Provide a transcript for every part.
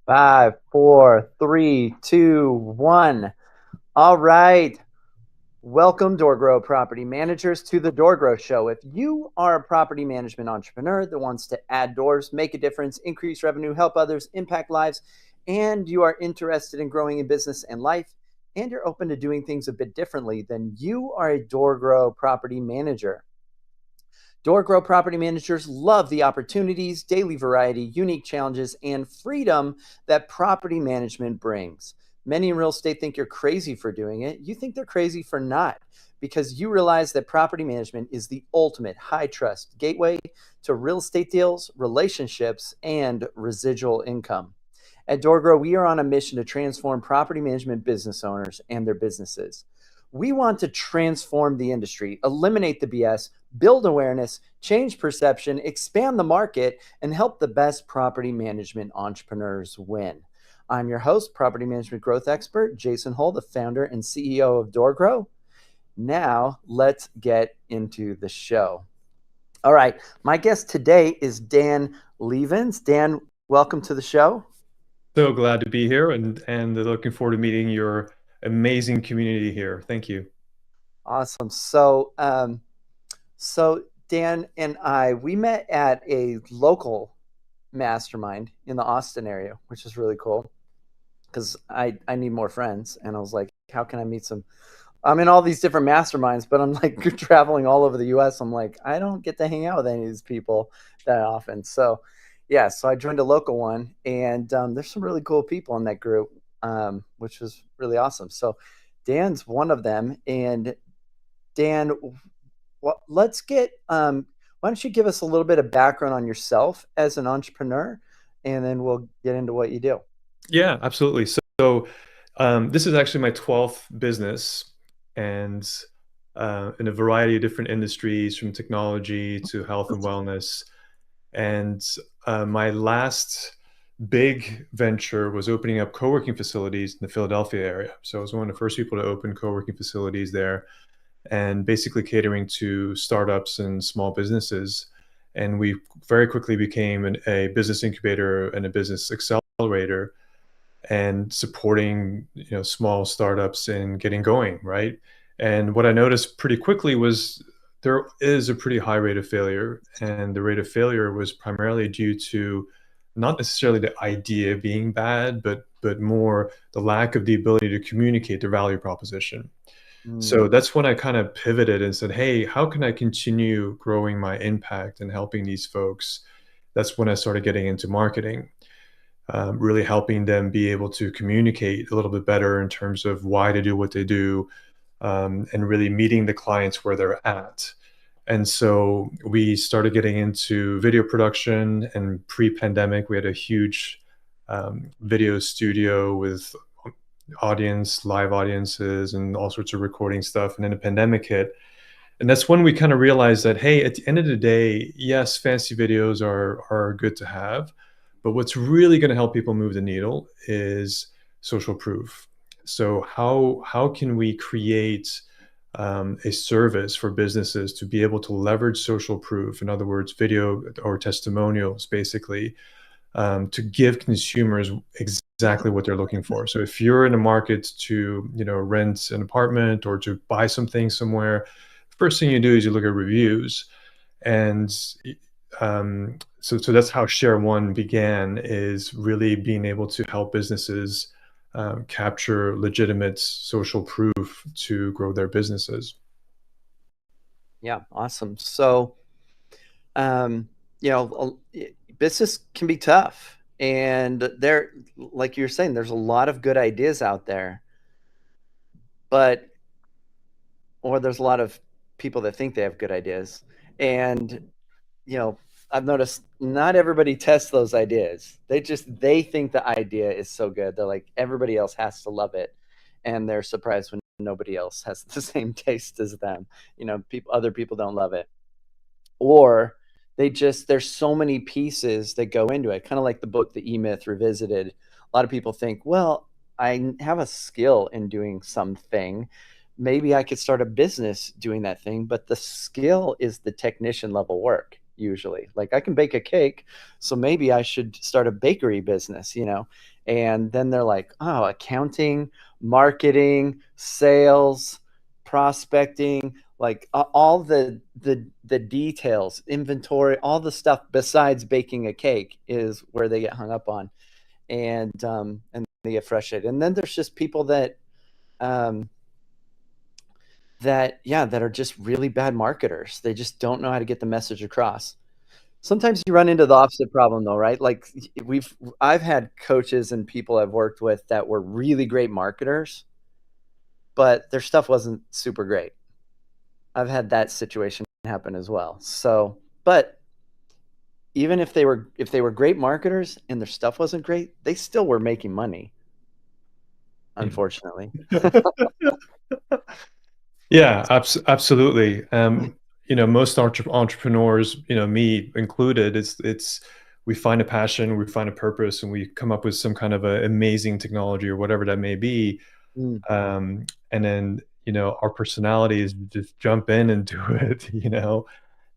Five, four, three, two, one. All right. Welcome, DoorGrow property managers, to the DoorGrow Show. If you are a property management entrepreneur that wants to add doors, make a difference, increase revenue, help others, impact lives, and you are interested in growing in business and life, and you're open to doing things a bit differently, then you are a DoorGrow property manager. DoorGrow property managers love the opportunities, daily variety, unique challenges, and freedom that property management brings. Many in real estate think you're crazy for doing it. You think they're crazy for not, because you realize that property management is the ultimate high trust gateway to real estate deals, relationships, and residual income. At DoorGrow, we are on a mission to transform property management business owners and their businesses. We want to transform the industry, eliminate the BS, build awareness, change perception, expand the market, and help the best property management entrepreneurs win. I'm your host, property management growth expert, Jason Hull, the founder and CEO of DoorGrow. Now, let's get into the show. All right, my guest today is Dan Lievens. Dan, welcome to the show. So glad to be here and looking forward to meeting your amazing community here. Thank you. Awesome. So Dan and we met at a local mastermind in the Austin area, which is really cool because I need more friends. And I was like, how can I meet some? I'm in all these different masterminds, but I'm like traveling all over the US. I'm like, I don't get to hang out with any of these people that often. So yeah, so I joined a local one, and there's some really cool people in that group, which was really awesome. So Dan's one of them. And Dan, let's get, why don't you give us a little bit of background on yourself as an entrepreneur, and then we'll get into what you do. Yeah, absolutely. So this is actually my 12th business, and in a variety of different industries, from technology to health and wellness. And my last big venture was opening up co-working facilities in the Philadelphia area. So I was one of the first people to open co-working facilities there, and basically catering to startups and small businesses. And we very quickly became a business incubator and a business accelerator, and supporting small startups in getting going, right? And what I noticed pretty quickly was there is a pretty high rate of failure, and the rate of failure was primarily due to not necessarily the idea being bad, but more the lack of the ability to communicate the value proposition. So that's when I kind of pivoted and said, hey, how can I continue growing my impact and helping these folks? That's when I started getting into marketing, really helping them be able to communicate a little bit better in terms of why they do what they do, and really meeting the clients where they're at. And so we started getting into video production, and pre-pandemic, we had a huge video studio with live audiences and all sorts of recording stuff. And then the pandemic hit. And that's when we kind of realized that, hey, at the end of the day, yes, fancy videos are good to have, but what's really going to help people move the needle is social proof. So how can we create a service for businesses to be able to leverage social proof? In other words, video or testimonials, basically, to give consumers exactly what they're looking for. So if you're in the market to rent an apartment or to buy something somewhere, first thing you do is you look at reviews. And so that's how Share One began, is really being able to help businesses capture legitimate social proof to grow their businesses. Yeah, awesome. So, you know, business can be tough. And there, like you're saying, there's a lot of good ideas out there, or there's a lot of people that think they have good ideas. And, you know, I've noticed not everybody tests those ideas. They think the idea is so good. They're like, everybody else has to love it. And they're surprised when nobody else has the same taste as them. Other people don't love it. Or there's so many pieces that go into it, kind of like the book The E-Myth Revisited. A lot of people think, well, I have a skill in doing something, maybe I could start a business doing that thing, but the skill is the technician level work. usually. Like, I can bake a cake, so maybe I should start a bakery business, you know? And then they're like, oh, accounting, marketing, sales, prospecting, like all the details, inventory, all the stuff besides baking a cake is where they get hung up on, and they get frustrated. And then there's just people um, that are just really bad marketers. They just don't know how to get the message across. Sometimes you run into the opposite problem though, right? Like I've had coaches and people I've worked with that were really great marketers, but their stuff wasn't super great. I've had that situation happen as well. So, but even if they were great marketers and their stuff wasn't great, they still were making money, unfortunately. Yeah, absolutely. Most entrepreneurs, me included, it's we find a passion, we find a purpose, and we come up with some kind of a amazing technology or whatever that may be. Mm, And then, our personalities just jump in and do it,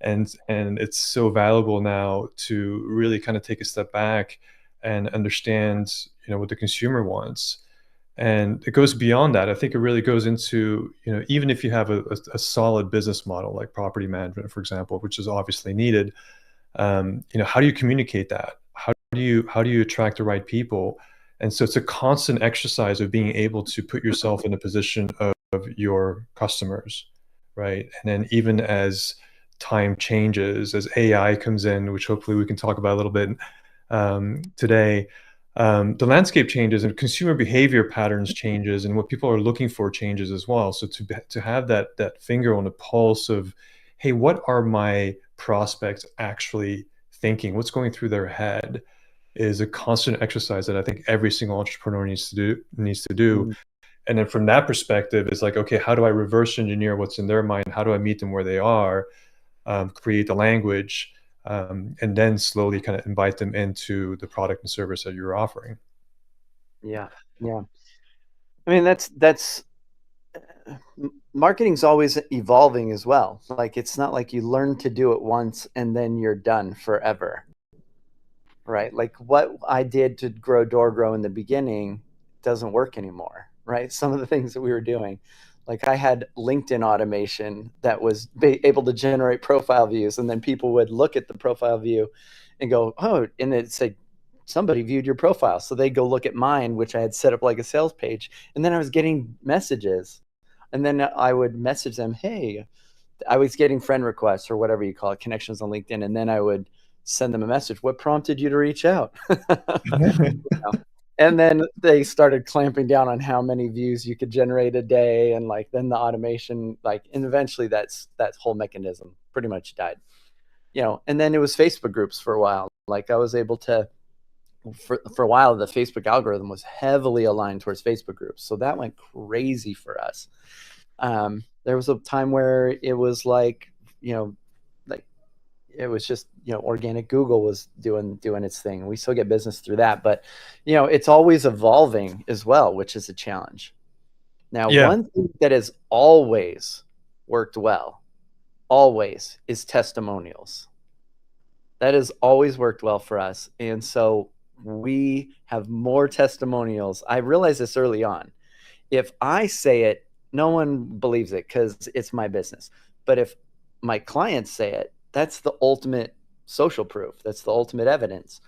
and it's so valuable now to really kind of take a step back and understand, what the consumer wants. And it goes beyond that. I think it really goes into, even if you have a solid business model like property management, for example, which is obviously needed, how do you communicate that? How do you attract the right people? And so it's a constant exercise of being able to put yourself in a position of your customers, right? And then even as time changes, as AI comes in, which hopefully we can talk about a little bit today, the landscape changes and consumer behavior patterns changes, and what people are looking for changes as well. So to have that finger on the pulse of, hey, what are my prospects actually thinking? What's going through their head is a constant exercise that I think every single entrepreneur needs to do. mm. And then from that perspective, it's like, okay, how do I reverse engineer what's in their mind? How do I meet them where they are? Create the language, and then slowly kind of invite them into the product and service that you're offering. Yeah, yeah. I mean, that's marketing's always evolving as well. Like, it's not like you learn to do it once and then you're done forever, right? Like, what I did to grow DoorGrow in the beginning doesn't work anymore, right? Some of the things that we were doing, like, I had LinkedIn automation that was able to generate profile views, and then people would look at the profile view and go, oh, and it said somebody viewed your profile, so they go look at mine, which I had set up like a sales page, and then I was getting messages, and then I would message them, hey, I was getting friend requests or whatever you call it, connections on LinkedIn, and then I would send them a message. What prompted you to reach out? And then they started clamping down on how many views you could generate a day, and like then the automation, like, and eventually that whole mechanism pretty much died. And then it was Facebook groups for a while. Like, I was able to, for a while, the Facebook algorithm was heavily aligned towards Facebook groups, so that went crazy for us. There was a time where it was like, like, it was just, organic Google was doing its thing. We still get business through that, but it's always evolving as well, which is a challenge. Now, Yeah. one thing that has always worked well, always, is testimonials. That has always worked well for us, and so we have more testimonials. I realized this early on. If I say it, no one believes it because it's my business. But if my clients say it, that's the ultimate social proof. That's the ultimate evidence.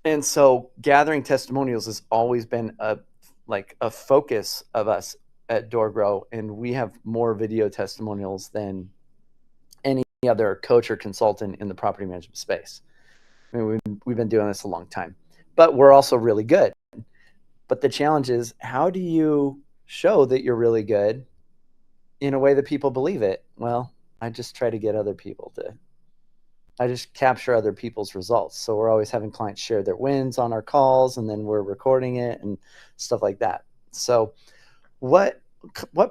And so gathering testimonials has always been a focus of us at DoorGrow, and we have more video testimonials than any other coach or consultant in the property management space. I mean, we've been doing this a long time, but we're also really good. But the challenge is, how do you show that you're really good in a way that people believe it? Well, I just capture other people's results. So we're always having clients share their wins on our calls, and then we're recording it and stuff like that. So what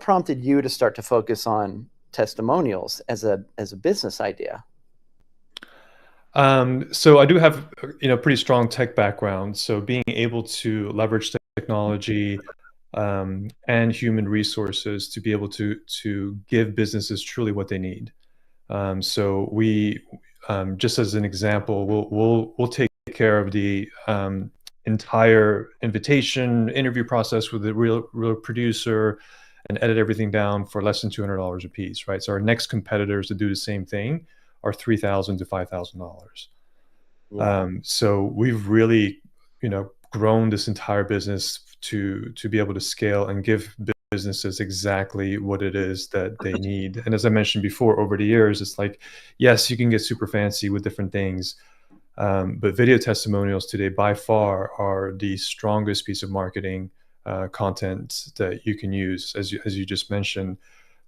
prompted you to start to focus on testimonials as a business idea? So I do have, pretty strong tech background. So being able to leverage technology, and human resources to be able to give businesses truly what they need. So we, just as an example, we'll take care of the entire invitation interview process with the real producer and edit everything down for less than $200 a piece, right? So our next competitors to do the same thing are $3,000 to $5,000. Yeah. So we've really, grown this entire business to be able to scale and give businesses exactly what it is that they need. And as I mentioned before, over the years, it's like, yes, you can get super fancy with different things, but video testimonials today by far are the strongest piece of marketing content that you can use. As you just mentioned,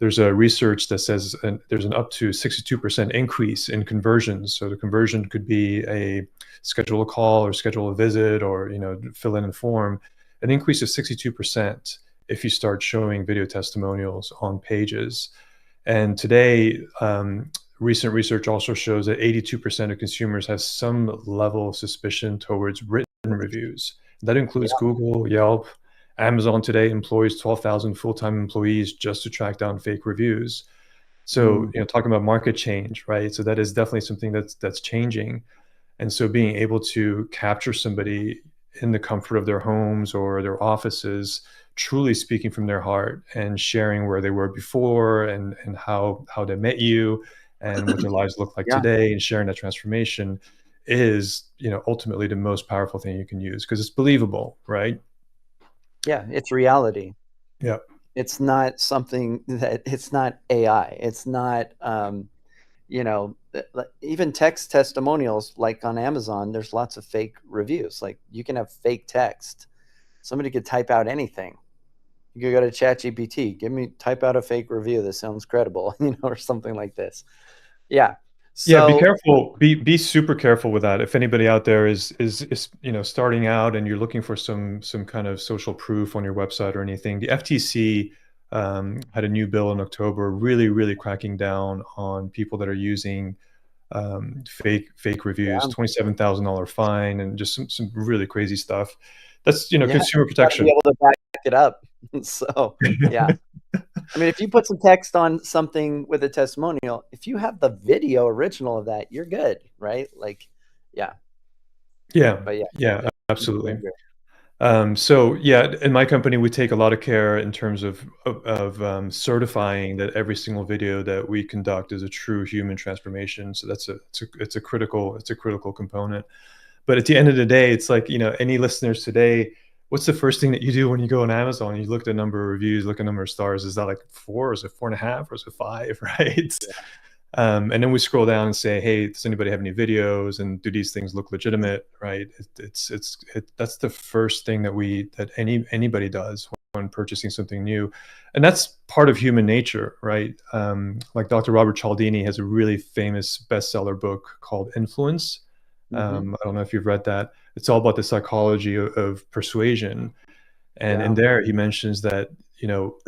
there's a research that says there's an up to 62% increase in conversions. So the conversion could be a schedule a call or schedule a visit or fill in a form, an increase of 62% if you start showing video testimonials on pages. And today, recent research also shows that 82% of consumers have some level of suspicion towards written reviews. That includes Yeah. Google, Yelp. Amazon today employs 12,000 full-time employees just to track down fake reviews. So, Mm. talking about market change, right? So that is definitely something that's changing. And so being able to capture somebody in the comfort of their homes or their offices, truly speaking from their heart and sharing where they were before and how they met you and what their lives look like Yeah. today, and sharing that transformation is, ultimately the most powerful thing you can use because it's believable, right? Yeah. It's reality. Yeah. It's not something that it's not AI. It's not, even text testimonials like on Amazon, there's lots of fake reviews. Like you can have fake text. Somebody could type out anything. You could go to ChatGPT, type out a fake review that sounds credible, or something like this. Yeah. Yeah, be So careful. Be super careful with that. If anybody out there is starting out and you're looking for some kind of social proof on your website or anything, the FTC had a new bill in October, really cracking down on people that are using fake reviews, yeah, $27,000 fine, and just some really crazy stuff. That's yeah, consumer you got to be protection. able to back it up. So yeah. I mean, if you put some text on something with a testimonial, if you have the video original of that, you're good, right? Like, yeah, Yeah, but yeah, yeah, I completely absolutely. agree. So yeah, in my company, we take a lot of care in terms of certifying that every single video that we conduct is a true human transformation. So it's a critical component. But at the end of the day, it's like, any listeners today, what's the first thing that you do when you go on Amazon? You look at the number of reviews, look at the number of stars. Is that like 4? Or is it 4.5? Or is it 5? Right? And then we scroll down and say, hey, does anybody have any videos? And do these things look legitimate? Right? That's the first thing that anybody does when purchasing something new. And that's part of human nature, right? Like Dr. Robert Cialdini has a really famous bestseller book called Influence. Hmm. I don't know if you've read that. It's all about the psychology of persuasion. And in Yeah. there, he mentions that,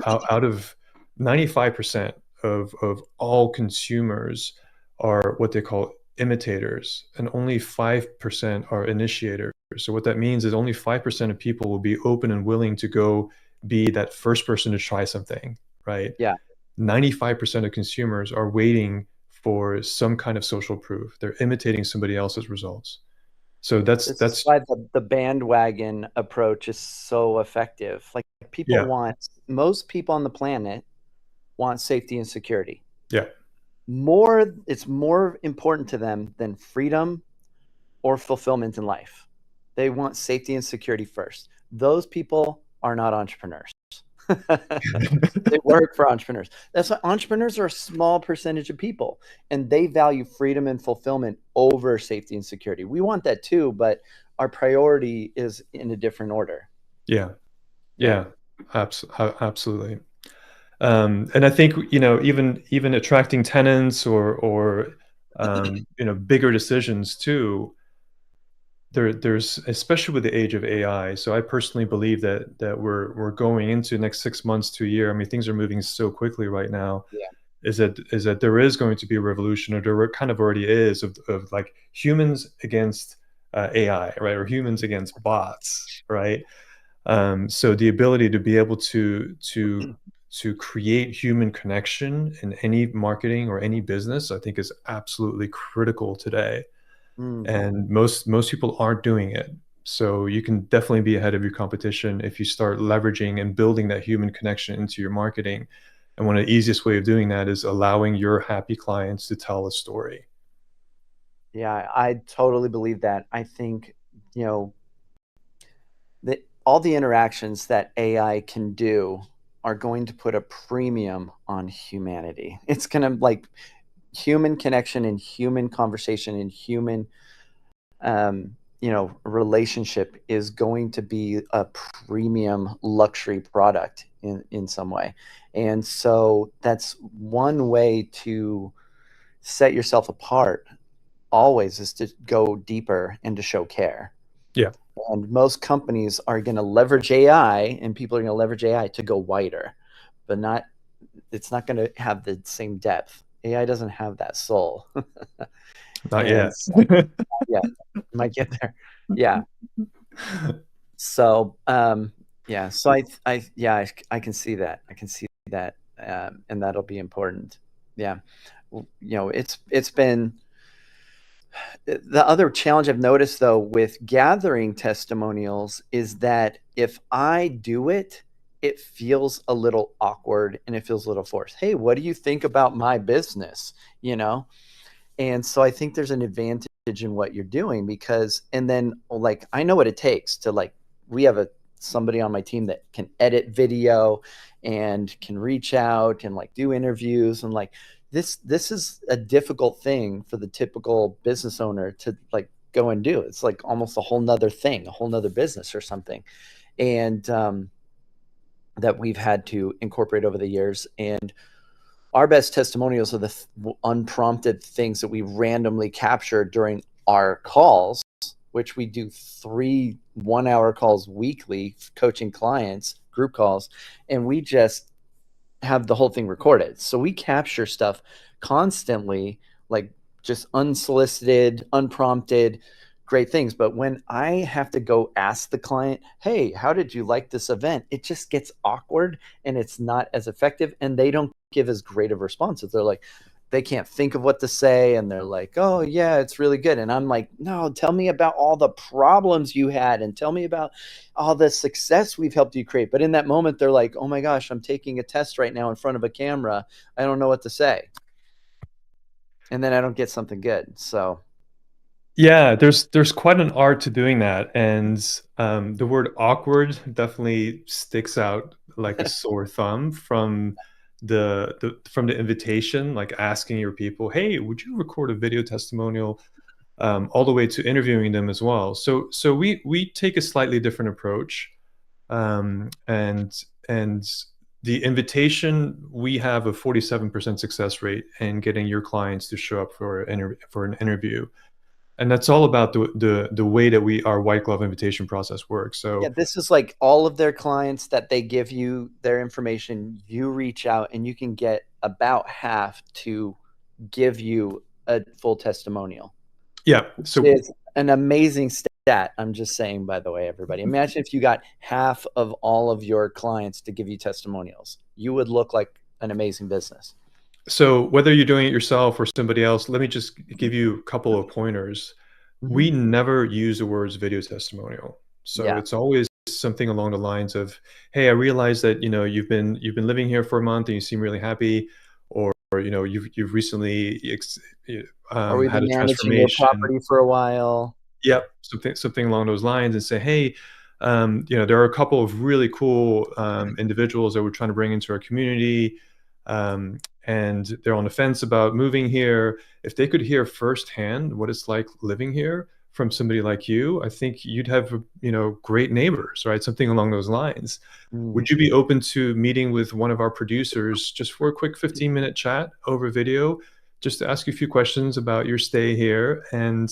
out of 95% of all consumers are what they call imitators, and only 5% are initiators. So what that means is only 5% of people will be open and willing to go be that first person to try something, right? Yeah. 95% of consumers are waiting for some kind of social proof. They're imitating somebody else's results. So that's This is that's why the bandwagon approach is so effective. Like yeah, most people on the planet want safety and security. yeah. It's more important to them than freedom or fulfillment in life. They want safety and security first. Those people are not entrepreneurs. They work for entrepreneurs. That's why entrepreneurs are a small percentage of people, and they value freedom and fulfillment over safety and security. We want that too, but our priority is in a different order. Yeah, Yeah. yeah, absolutely. And I think, even attracting tenants or bigger decisions too. There's, especially with the age of AI. So I personally believe that we're going into the next 6 months to a year. I mean, things are moving so quickly right now. Yeah. Is that there is going to be a revolution, or there kind of already is, of like humans against AI, right, or humans against bots, right? So the ability to be able to to create human connection in any marketing or any business, I think is absolutely critical today. And most people aren't doing it. So you can definitely be ahead of your competition if you start leveraging and building that human connection into your marketing. And one of the easiest way of doing that is allowing your happy clients to tell a story. Yeah, I totally believe that. I think, you know, that all the interactions that AI can do are going to put a premium on humanity. It's going to like human connection and human conversation and human relationship is going to be a premium luxury product in some way. And so that's one way to set yourself apart always, is to go deeper and to show care. Yeah. And most companies are going to leverage AI, and people are going to leverage AI to go wider, but it's not going to have the same depth. AI doesn't have that soul. Not yet. Yeah, might get there. Yeah. So, so I can see that. I can see that, and that'll be important. Yeah. It's been the other challenge I've noticed though with gathering testimonials is that if I do it, it feels a little awkward and it feels a little forced. Hey, what do you think about my business? And so I think there's an advantage in what you're doing and then like, I know what it takes to we have somebody on my team that can edit video and can reach out and do interviews, and this is a difficult thing for the typical business owner to go and do. It's almost a whole nother thing, a whole nother business or something. And that we've had to incorporate over the years. And our best testimonials are the unprompted things that we randomly capture during our calls, which we do 3 1-hour calls weekly, coaching clients, group calls, and we just have the whole thing recorded. So we capture stuff constantly, just unsolicited, unprompted, great things. But when I have to go ask the client, hey, how did you like this event? It just gets awkward and it's not as effective, and they don't give as great of responses. They're they can't think of what to say, and they're like, oh yeah, it's really good. And I'm like, no, tell me about all the problems you had and tell me about all the success we've helped you create. But in that moment, they're like, oh my gosh, I'm taking a test right now in front of a camera. I don't know what to say. And then I don't get something good. So yeah, there's quite an art to doing that. And the word awkward definitely sticks out like a sore thumb from the invitation, like asking your people, hey, would you record a video testimonial, all the way to interviewing them as well. So we take a slightly different approach. And the invitation, we have a 47% success rate in getting your clients to show up for an interview. And that's all about the way that our white glove invitation process works. So yeah, this is all of their clients that they give you their information, you reach out and you can get about half to give you a full testimonial. yeah, so it's an amazing stat. I'm just saying, by the way, everybody, imagine if you got half of all of your clients to give you testimonials. You would look like an amazing business. So whether you're doing it yourself or somebody else, let me just give you a couple of pointers. We never use the words video testimonial. So it's always something along the lines of, hey, I realize that, you've been living here for a month and you seem really happy, or you've recently or we've had been a managing your transformation. property for a while. Yep, something along those lines, and say, hey, there are a couple of really cool individuals that we're trying to bring into our community, and they're on the fence about moving here. If they could hear firsthand what it's like living here from somebody like you, I think you'd have great neighbors, right? Something along those lines. Would you be open to meeting with one of our producers just for a quick 15-minute chat over video, just to ask you a few questions about your stay here, and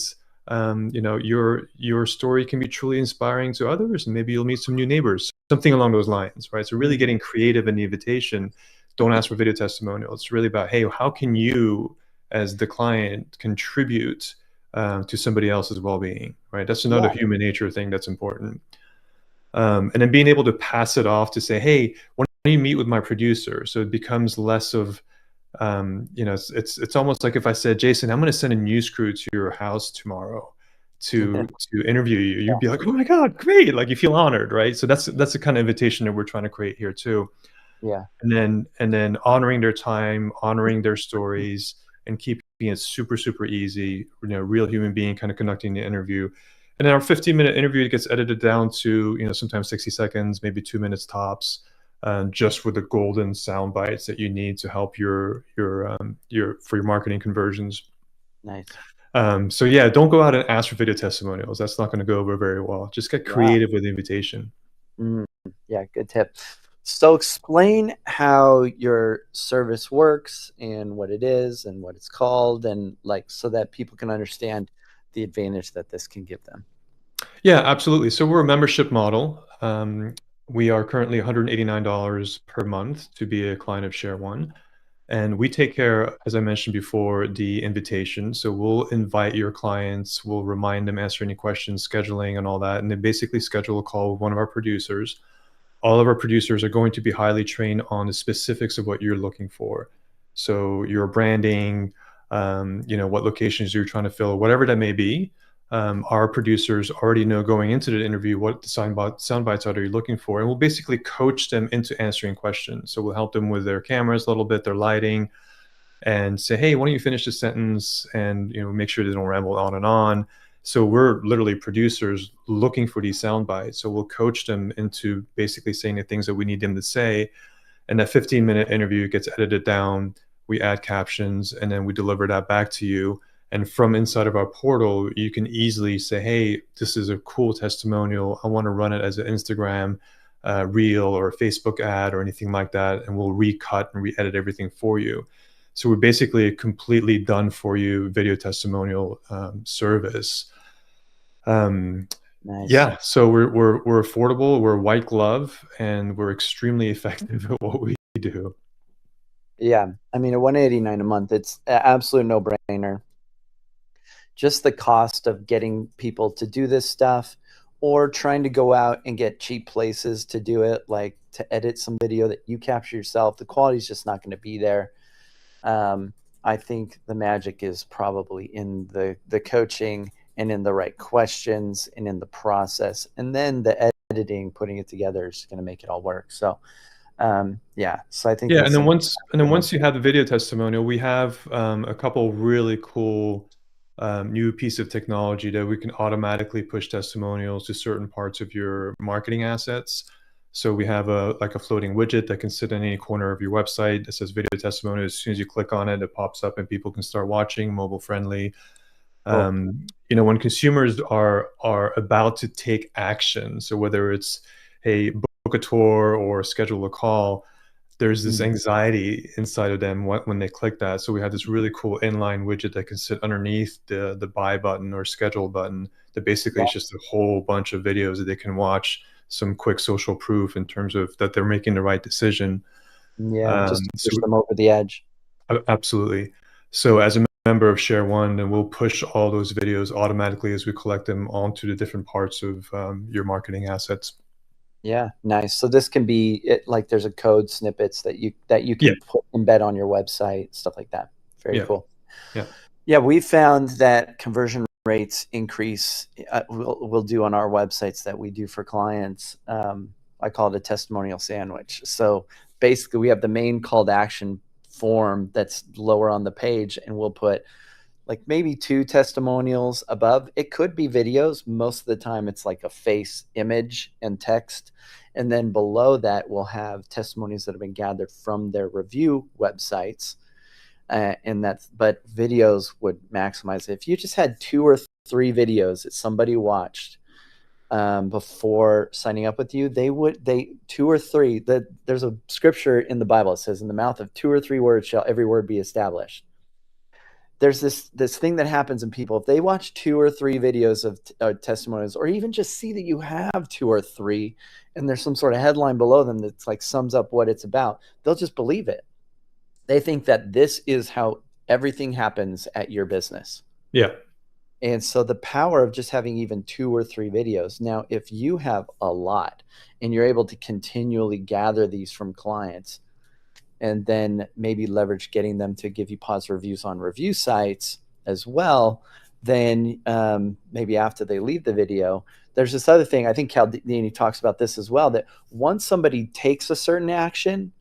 your story can be truly inspiring to others, and maybe you'll meet some new neighbors, something along those lines, right? So really getting creative in the invitation. Don't ask for video testimonial. It's really about, hey, how can you as the client contribute to somebody else's well-being, right? That's another human nature thing that's important. And then being able to pass it off to say, hey, one of you meet with my producer? So it becomes less of, it's almost like if I said, Jason, I'm going to send a news crew to your house tomorrow to interview you. You'd be like, oh my God, great! Like you feel honored, right? So that's the kind of invitation that we're trying to create here too. Yeah. And then honoring their time, honoring their stories, and keeping it super, super easy. Real human being kind of conducting the interview. And then our 15-minute interview gets edited down to, sometimes 60 seconds, maybe 2 minutes tops, just with the golden sound bites that you need to help your for your marketing conversions. Nice. So yeah, don't go out and ask for video testimonials. That's not going to go over very well. Just get creative with the invitation. Yeah, good tip. So explain how your service works and what it is and what it's called, and so that people can understand the advantage that this can give them. Yeah, absolutely. So we're a membership model. We are currently $189 per month to be a client of ShareOne. And we take care, as I mentioned before, the invitation. So we'll invite your clients, we'll remind them, answer any questions, scheduling and all that. And then basically schedule a call with one of our producers. All of our producers are going to be highly trained on the specifics of what you're looking for. So your branding, what locations you're trying to fill, whatever that may be. Our producers already know going into the interview what the sound bites are you're looking for, and we'll basically coach them into answering questions. So we'll help them with their cameras a little bit, their lighting, and say, hey, why don't you finish the sentence, and make sure they don't ramble on and on. So we're literally producers looking for these sound bites. So we'll coach them into basically saying the things that we need them to say, and that 15-minute interview gets edited down. We add captions, and then we deliver that back to you. And from inside of our portal, you can easily say, hey, this is a cool testimonial. I want to run it as an Instagram reel or a Facebook ad or anything like that. And we'll recut and re-edit everything for you. So we're basically a completely done for you video testimonial service. Nice. Yeah, so we're affordable, we're white glove, and we're extremely effective at what we do. Yeah, I mean, at $189 a month, it's an absolute no-brainer. Just the cost of getting people to do this stuff, or trying to go out and get cheap places to do it, like to edit some video that you capture yourself, the quality is just not going to be there. I think the magic is probably in the coaching and in the right questions and in the process, and then the editing, putting it together is going to make it all work. So yeah, so I think and then once you have the video testimonial, we have a couple really cool new piece of technology that we can automatically push testimonials to certain parts of your marketing assets. So we have a floating widget that can sit in any corner of your website that says video testimonial. As soon as you click on it, it pops up and people can start watching, mobile friendly. Cool. When consumers are about to take action, so whether it's, hey, book a tour or schedule a call, there's this anxiety inside of them when they click that. So we have this really cool inline widget that can sit underneath the buy button or schedule button that basically is just a whole bunch of videos that they can watch, some quick social proof in terms of that they're making the right decision. Yeah, just to push them over the edge. Absolutely. So as a member of ShareOne, then we'll push all those videos automatically as we collect them onto the different parts of your marketing assets. Yeah, nice. So this can be like there's a code snippets that you can embed on your website, stuff like that. Very cool. Yeah, we found that conversion rates increase. We'll do on our websites that we do for clients. I call it a testimonial sandwich. So basically, we have the main call to action form that's lower on the page, and we'll put like maybe 2 testimonials above. It could be videos. Most of the time it's like a face, image, and text. And then below that, we'll have testimonies that have been gathered from their review websites. But videos would maximize it. If you just had 2 or 3 videos that somebody watched before signing up with you, 2 or 3, there's a scripture in the Bible that says, in the mouth of 2 or 3 words shall every word be established. There's this thing that happens in people. If they watch 2 or 3 videos of testimonials, or even just see that you have 2 or 3, and there's some sort of headline below them that's like sums up what it's about, they'll just believe it. They think that this is how everything happens at your business. Yeah. And so the power of just having even 2 or 3 videos. Now, if you have a lot and you're able to continually gather these from clients and then maybe leverage getting them to give you positive reviews on review sites as well, then maybe after they leave the video, there's this other thing. I think Cialdini talks about this as well, that once somebody takes a certain action,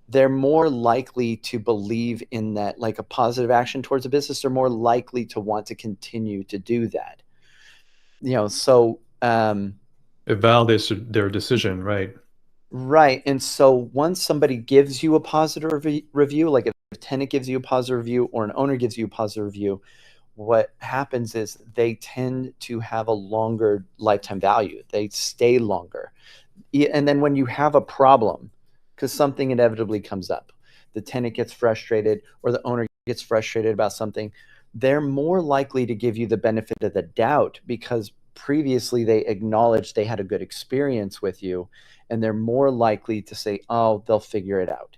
they're more likely to believe in that, like a positive action towards a business. They're more likely to want to continue to do that. So It validates their decision, right? right. And so once somebody gives you a positive review, like if a tenant gives you a positive review or an owner gives you a positive review, what happens is they tend to have a longer lifetime value. They stay longer. And then when you have a problem, because something inevitably comes up, the tenant gets frustrated or the owner gets frustrated about something, they're more likely to give you the benefit of the doubt because previously they acknowledged they had a good experience with you, and they're more likely to say, oh, they'll figure it out.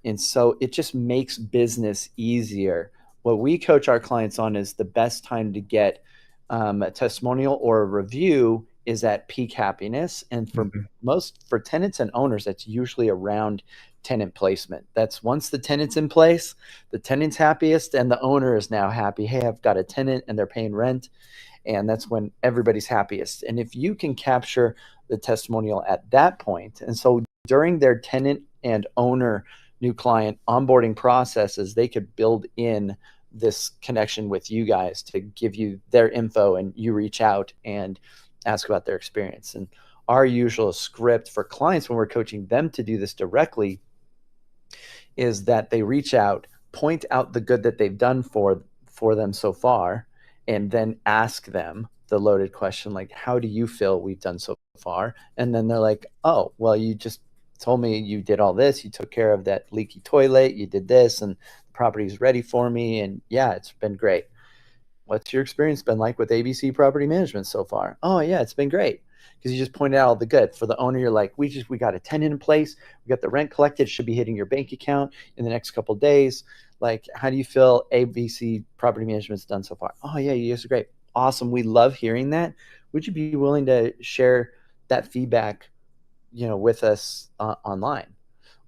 And so it just makes business easier. What we coach our clients on is the best time to get a testimonial or a review is at peak happiness. And for tenants and owners, that's usually around tenant placement. That's once the tenant's in place, the tenant's happiest and the owner is now happy. Hey, I've got a tenant and they're paying rent. And that's when everybody's happiest. And if you can capture the testimonial at that point, and so during their tenant and owner new client onboarding processes, they could build in this connection with you guys to give you their info and you reach out and ask about their experience. And our usual script for clients when we're coaching them to do this directly is that they reach out, point out the good that they've done for them so far, and then ask them the loaded question, like, how do you feel we've done so far? And then they're like, oh, well, you just told me you did all this. You took care of that leaky toilet. You did this, and the property's ready for me. And yeah, it's been great. What's your experience been like with ABC Property Management so far? Oh yeah, it's been great. Because you just pointed out all the good. For the owner, you're like, we got a tenant in place. We got the rent collected. It should be hitting your bank account in the next couple of days. Like, how do you feel ABC Property Management's done so far? Oh yeah, you guys are great. Awesome. We love hearing that. Would you be willing to share that feedback, with us online?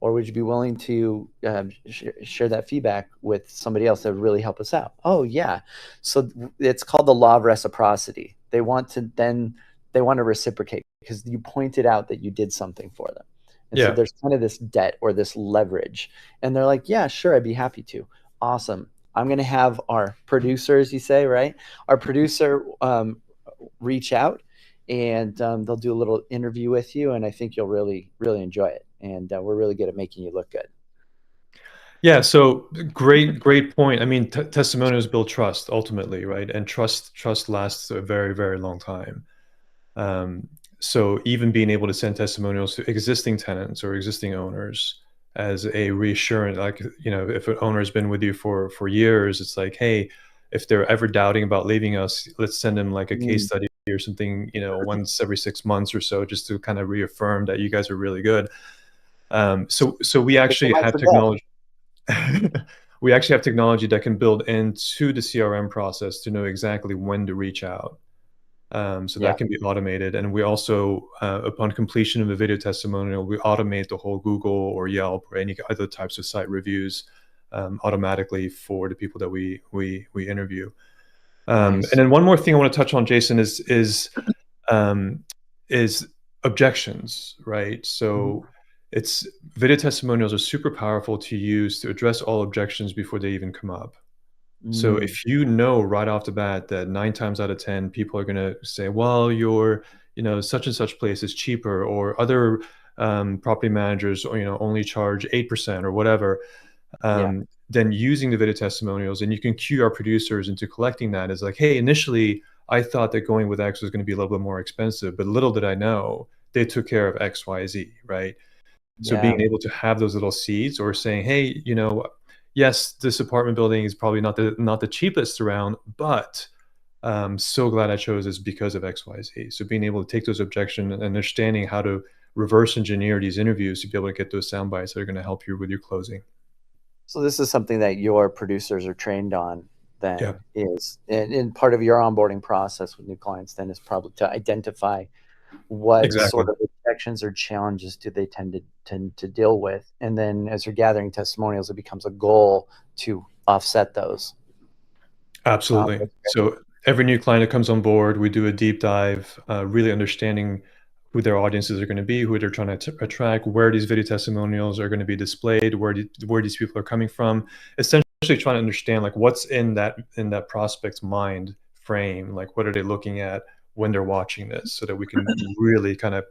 Or would you be willing to share that feedback with somebody else that would really help us out? Oh yeah. So it's called the law of reciprocity. They want to reciprocate because you pointed out that you did something for them. And so there's kind of this debt or this leverage. And they're like, yeah, sure, I'd be happy to. Awesome. I'm going to have our producer, as you say, right? Our producer reach out and they'll do a little interview with you. And I think you'll really, really enjoy it. And we're really good at making you look good. Yeah. So great point. I mean, testimonials build trust ultimately, right? And trust lasts a very, very long time. So even being able to send testimonials to existing tenants or existing owners as a reassurance, like, if an owner has been with you for years, it's like, hey, if they're ever doubting about leaving us, let's send them like a case study or something, once every 6 months or so, just to kind of reaffirm that you guys are really good. So we actually have technology. We actually have technology that can build into the CRM process to know exactly when to reach out. That can be automated. And we also, upon completion of a video testimonial, we automate the whole Google or Yelp or any other types of site reviews automatically for the people that we interview. Nice. And then one more thing I want to touch on, Jason, is objections, right? So it's video testimonials are super powerful to use to address all objections before they even come up. So if you know right off the bat that 9 times out of 10 people are going to say, well, your such and such place is cheaper, or other property managers only charge 8% or whatever, then using the video testimonials, and you can cue our producers into collecting that, is like, hey, initially I thought that going with X was going to be a little bit more expensive, but little did I know they took care of X, Y, Z, right? So being able to have those little seeds, or saying, hey, yes, this apartment building is probably not the cheapest around, but I'm so glad I chose this because of X, Y, Z. So being able to take those objections and understanding how to reverse engineer these interviews to be able to get those sound bites that are going to help you with your closing. So this is something that your producers are trained on. Yeah, then is, and part of your onboarding process with new clients then is probably to identify what exactly. sort of objections or challenges do they tend to deal with, and then as you're gathering testimonials, it becomes a goal to offset those. Absolutely. That's great. So every new client that comes on board, we do a deep dive, really understanding who their audiences are going to be, who they're trying to attract, where these video testimonials are going to be displayed, where these people are coming from. Essentially, trying to understand like what's in that prospect's mind frame, like what are they looking at when they're watching this, so that we can really kind of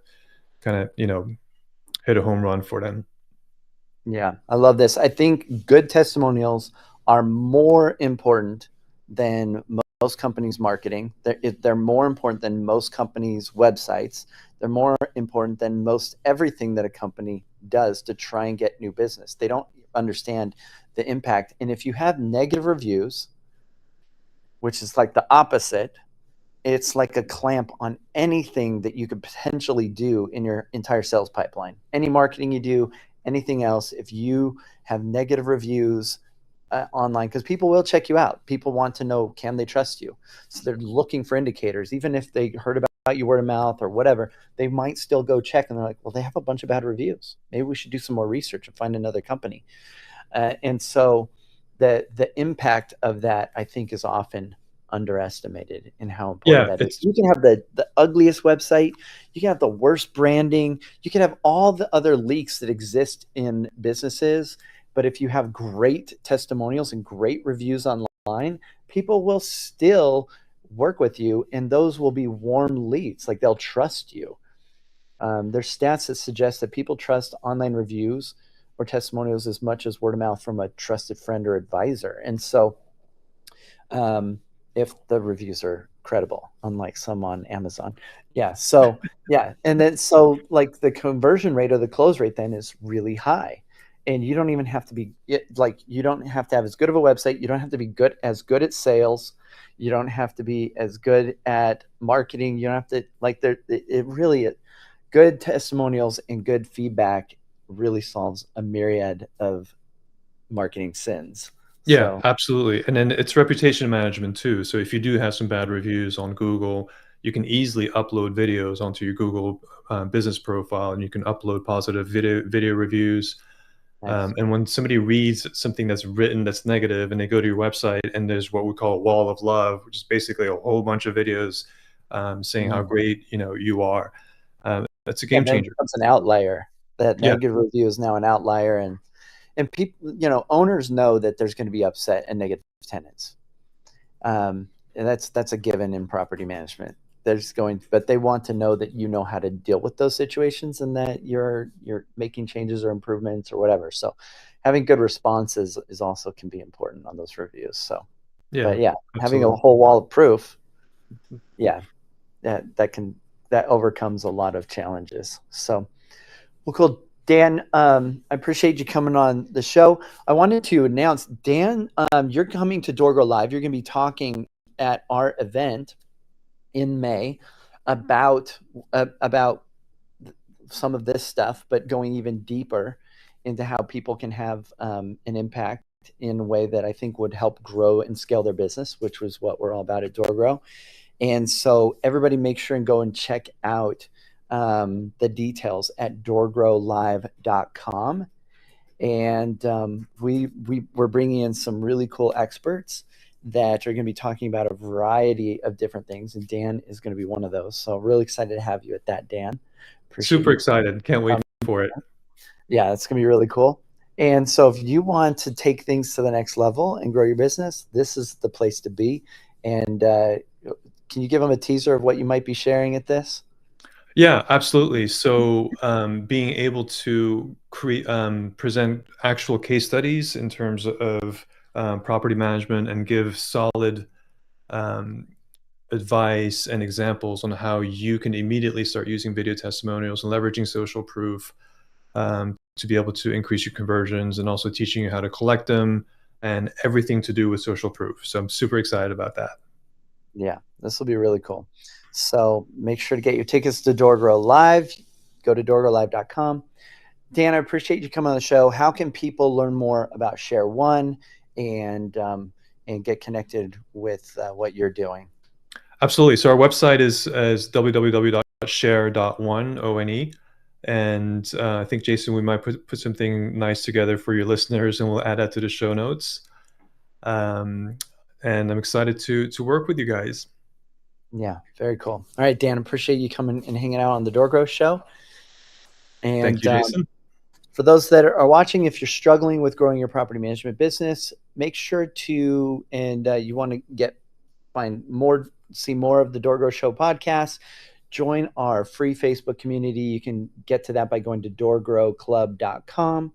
hit a home run for them. Yeah, I love this. I think good testimonials are more important than most companies' marketing. They're more important than most companies' websites. They're more important than most everything that a company does to try and get new business. They don't understand the impact. And if you have negative reviews, which is like the opposite, it's like a clamp on anything that you could potentially do in your entire sales pipeline. Any marketing you do, anything else, if you have negative reviews online, because people will check you out. People want to know, can they trust you? So they're looking for indicators. Even if they heard about you word of mouth or whatever, they might still go check, and they're like, well, they have a bunch of bad reviews. Maybe we should do some more research and find another company. And so the impact of that, I think, is often underestimated in how important Yeah, that is. it's You can have the ugliest website, you can have the worst branding, you can have all the other leaks that exist in businesses, but if you have great testimonials and great reviews online, people will still work with you, and those will be warm leads. Like, they'll trust you. There's stats that suggest that people trust online reviews or testimonials as much as word of mouth from a trusted friend or advisor. And so, if the reviews are credible, unlike some on Amazon. Yeah. So, yeah. And then, so like the conversion rate or the close rate then is really high. And you don't even have to be like, you don't have to have as good of a website. You don't have to be as good at sales. You don't have to be as good at marketing. You don't have to, like, it really, good testimonials and good feedback really solves a myriad of marketing sins. Yeah, So, absolutely. And then it's reputation management too. So if you do have some bad reviews on Google, you can easily upload videos onto your Google business profile, and you can upload positive video reviews. nice. And when somebody reads something that's written that's negative, and they go to your website, and there's what we call a wall of love, which is basically a whole bunch of videos saying how great you are. That's a Yeah, game then it changer. becomes an outlier. That Yeah, negative review is now an outlier, and people, owners know that there's going to be upset and negative tenants. And that's a given in property management. But they want to know that you know how to deal with those situations, and that you're making changes or improvements or whatever. So having good responses is also can be important on those reviews. So, yeah, but yeah, having a absolutely. whole wall of proof, yeah, that overcomes a lot of challenges. So, well, cool. Dan, I appreciate you coming on the show. I wanted to announce, Dan, you're coming to Dorgo Live. You're going to be talking at our event in May about some of this stuff, but going even deeper into how people can have an impact in a way that I think would help grow and scale their business, which was what we're all about at Dorgrow. And so everybody make sure and go and check out the details at doorgrowlive.com. And we're bringing in some really cool experts that are going to be talking about a variety of different things. And Dan is going to be one of those. So really excited to have you at that, Dan. Appreciate Super you. excited. Can't wait for it. Yeah, it's going to be really cool. And so if you want to take things to the next level and grow your business, this is the place to be. And can you give them a teaser of what you might be sharing at this? Yeah, absolutely. So, being able to present actual case studies in terms of property management, and give solid um, advice and examples on how you can immediately start using video testimonials and leveraging social proof to be able to increase your conversions, and also teaching you how to collect them and everything to do with social proof. So I'm super excited about that. Yeah, this will be really cool. So make sure to get your tickets to Dorgrow Live. Go to doorgrowlive.com. Dan, I appreciate you coming on the show. How can people learn more about Share One and and get connected with what you're doing. Absolutely. So our website is www.share.one. And I think, Jason, we might put something nice together for your listeners, and we'll add that to the show notes. And I'm excited to work with you guys. Yeah, very cool. All right, Dan, appreciate you coming and hanging out on the Door Growth Show. And thank you, Jason. For those that are watching, if you're struggling with growing your property management business, make sure to, and you want to see more of the Door Growth Show podcast, join our free Facebook community. You can get to that by going to doorgrowclub.com,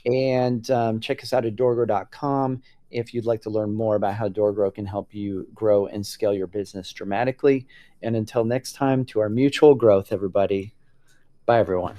and check us out at doorgrow.com if you'd like to learn more about how DoorGrow can help you grow and scale your business dramatically. And until next time, to our mutual growth, everybody. Bye, everyone.